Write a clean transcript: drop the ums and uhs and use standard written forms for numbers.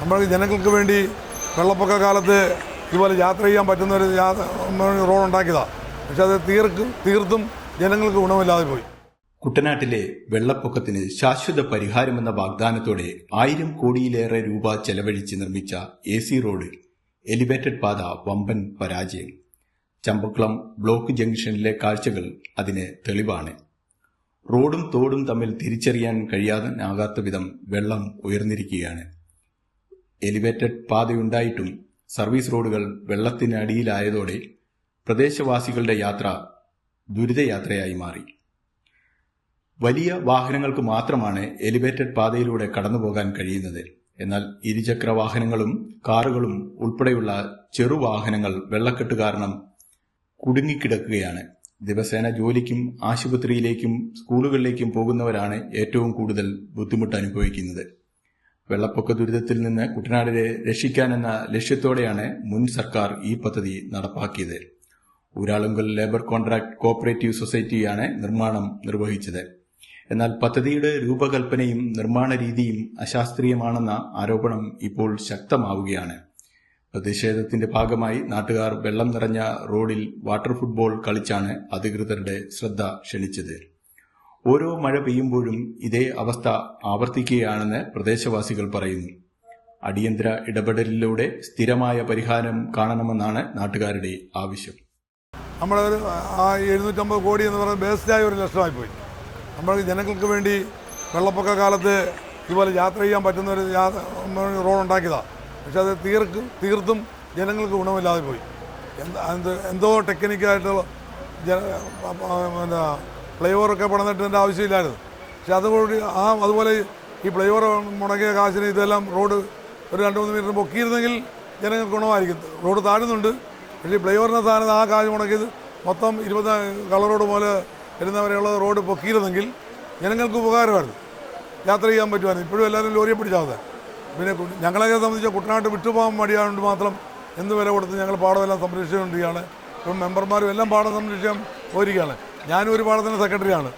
നമ്മൾ ജനങ്ങൾക്ക് വേണ്ടി വെള്ളപ്പൊക്ക കാലത്ത് ഇതുപോലെ യാത്ര ചെയ്യാൻ പറ്റുന്ന ഒരു റോഡ് ഉണ്ടാക്കിയതാണ്. പക്ഷെ അത് തീർത്തും ജനങ്ങൾക്ക് ഗുണമില്ലാതെ പോയി. കുട്ടനാട്ടിലെ വെള്ളപ്പൊക്കത്തിന് ശാശ്വത പരിഹാരമെന്ന വാഗ്ദാനത്തോടെ 1000 കോടിയിലേറെ രൂപ ചെലവഴിച്ച് നിർമ്മിച്ച AC റോഡ് എലിവേറ്റഡ് പാത വമ്പൻ പരാജയം. ചമ്പക്കുളം ബ്ലോക്ക് ജംഗ്ഷനിലെ കാഴ്ചകൾ അതിന് തെളിവാണ്. റോഡും തോടും തമ്മിൽ തിരിച്ചറിയാൻ കഴിയാനാകാത്ത വിധം വെള്ളം ഉയർന്നിരിക്കുകയാണ്. എലിവേറ്റഡ് പാതയുണ്ടായിട്ടും സർവീസ് റോഡുകൾ വെള്ളത്തിനടിയിലായതോടെ പ്രദേശവാസികളുടെ യാത്ര ദുരിതയാത്രയായി മാറി. വലിയ വാഹനങ്ങൾക്ക് മാത്രമാണ് എലിവേറ്റഡ് പാതയിലൂടെ കടന്നുപോകാൻ കഴിയുന്നത്. എന്നാൽ ഇരുചക്ര വാഹനങ്ങളും കാറുകളും ഉൾപ്പെടെയുള്ള ചെറുവാഹനങ്ങൾ വെള്ളക്കെട്ട് കാരണം കുടുങ്ങിക്കിടക്കുകയാണ്. ദിവസേന ജോലിക്കും ആശുപത്രിയിലേക്കും സ്കൂളുകളിലേക്കും പോകുന്നവരാണ് ഏറ്റവും കൂടുതൽ ബുദ്ധിമുട്ട് അനുഭവിക്കുന്നത്. വെള്ളപ്പൊക്ക ദുരിതത്തിൽ നിന്ന് കുട്ടനാടിനെ രക്ഷിക്കാനെന്ന ലക്ഷ്യത്തോടെയാണ് മുൻ സർക്കാർ ഈ പദ്ധതി നടപ്പാക്കിയത്. ഊരാളുങ്കൽ ലേബർ കോൺട്രാക്ട് കോഓപ്പറേറ്റീവ് സൊസൈറ്റിയാണ് നിർമ്മാണം നിർവഹിച്ചത്. എന്നാൽ പദ്ധതിയുടെ രൂപകൽപ്പനയും നിർമ്മാണ രീതിയും അശാസ്ത്രീയമാണെന്ന ആരോപണം ഇപ്പോൾ ശക്തമാവുകയാണ്. പ്രതിഷേധത്തിന്റെ ഭാഗമായി നാട്ടുകാർ വെള്ളം നിറഞ്ഞ റോഡിൽ വാട്ടർ ഫുട്ബോൾ കളിച്ചാണ് അധികൃതരുടെ ശ്രദ്ധ ക്ഷണിച്ചത്. ഓരോ മഴ പെയ്യുമ്പോഴും ഇതേ അവസ്ഥ ആവർത്തിക്കുകയാണെന്ന് പ്രദേശവാസികൾ പറയുന്നു. അടിയന്തര ഇടപെടലിലൂടെ സ്ഥിരമായ പരിഹാരം കാണണമെന്നാണ് നാട്ടുകാരുടെ ആവശ്യം. നമ്മുടെ 750 കോടി എന്ന് പറയുന്നത് ബേസ്ഡായ ഒരു ലക്ഷമായി പോയി. നമ്മൾ ജനങ്ങൾക്ക് വേണ്ടി വെള്ളപ്പൊക്ക കാലത്ത് ഇതുപോലെ യാത്ര ചെയ്യാൻ പറ്റുന്ന ഒരു റോഡ് ഉണ്ടാക്കിയതാണ്. പക്ഷെ അത് തീർത്തും ജനങ്ങൾക്ക് ഗുണമില്ലാതെ പോയി. എന്തോ ടെക്നിക്കായിട്ടുള്ള ഫ്ലൈ ഓവറൊക്കെ പണിതിട്ടതിൻ്റെ ആവശ്യമില്ലായിരുന്നു. പക്ഷെ അതുകൂടി അതുപോലെ ഈ ഫ്ലൈ ഓവർ മുടങ്ങിയ കാശിന് ഇതെല്ലാം റോഡ് ഒരു 2-3 മീറ്റർ പൊക്കിയിരുന്നെങ്കിൽ ജനങ്ങൾക്ക് ഗുണമായിരിക്കും. റോഡ് താഴുന്നുണ്ട്, പക്ഷേ ഈ ഫ്ലൈ ഓവറിൻ്റെ സ്ഥാനത്ത് ആ കാശ് മുടക്കിയത് മൊത്തം 20 കളർ റോഡ് പോലെ വരുന്നവരെയുള്ള റോഡ് പൊക്കിയിരുന്നെങ്കിൽ ജനങ്ങൾക്ക് ഉപകാരമായിരുന്നു, യാത്ര ചെയ്യാൻ പറ്റുമായിരുന്നു. ഇപ്പോഴും എല്ലാവരും ലോറിയെ പിടിച്ചാവുന്നത്. പിന്നെ ഞങ്ങളെയൊക്കെ സംബന്ധിച്ച് കുട്ടനാട്ട് വിട്ടുപോകാൻ മടിയായതുകൊണ്ട് മാത്രം എന്ത് വില കൊടുത്ത് ഞങ്ങൾ പാടമെല്ലാം സംരക്ഷിച്ചുകൊണ്ടിരിക്കുകയാണ്. ഇപ്പം മെമ്പർമാരും എല്ലാം പാടം സംരക്ഷിക്കാൻ പോയിരിക്കുകയാണ്. ഞാനും ഒരു പാടത്തിൻ്റെ സെക്രട്ടറിയാണ്.